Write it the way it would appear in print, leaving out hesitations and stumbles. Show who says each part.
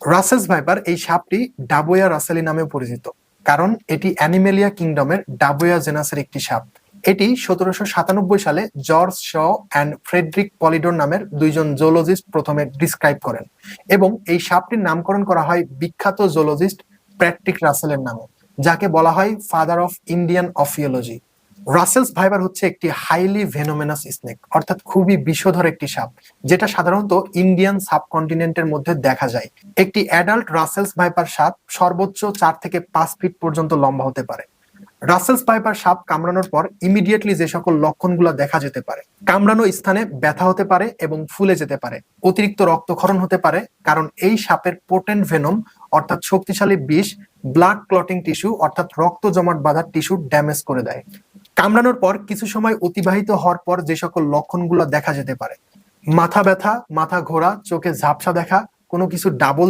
Speaker 1: Russell's viper এই সাপটি ডাবোয়া রাসেলি নামেও পরিচিত, কারণ এটি অ্যানিমেলিয়া কিংডমের ডাবোয়া জেনাসের একটি সাপ। এটি 1797 সালে জর্জ শ অ্যান্ড ফ্রেডরিক পলিডোর নামের দুইজন জুলজিস্ট প্রথমে ডিসক্রাইব করেন, এবং এই সাপটির নামকরণ করা হয় বিখ্যাত জুলজিস্ট প্যাট্রিক রাসেলের নামে, যাকে বলা হয় father of Indian ophiology. Russell's viper হচ্ছে একটি হাইলি ভেনোমেনাস স্নেক, অর্থাৎ খুবই বিষধর একটি সাপ, যেটা সাধারণত ইন্ডিয়ান সাবকন্টিনেন্টের মধ্যে দেখা যায়। একটি অ্যাডাল্ট রাসেলস ভাইপার সাপ সর্বোচ্চ 4 থেকে 5 ফিট পর্যন্ত লম্বা হতে পারে। রাসেলস ভাইপার সাপ কামড়ানোর পর ইমিডিয়েটলি যে সকল লক্ষণগুলো দেখা যেতে পারে: কামড়ানো স্থানে ব্যথা হতে পারে এবং ফুলে যেতে পারে, অতিরিক্ত রক্তক্ষরণ হতে পারে, কারণ এই সাপের পোটেন্ট ভেনম অর্থাৎ শক্তিশালী বিষ ব্লাড ক্লটিং টিস্যু অর্থাৎ রক্ত জমাট বাঁধার টিস্যু ড্যামেজ করে দেয়। কামড়ানোর পর কিছু সময় অতিবাহিত হওয়ার পর যে সকল লক্ষণগুলো দেখা যেতে পারে: মাথা ব্যথা, মাথা ঘোরা, চোখে ঝাপসা দেখা, কোনো কিছু ডাবল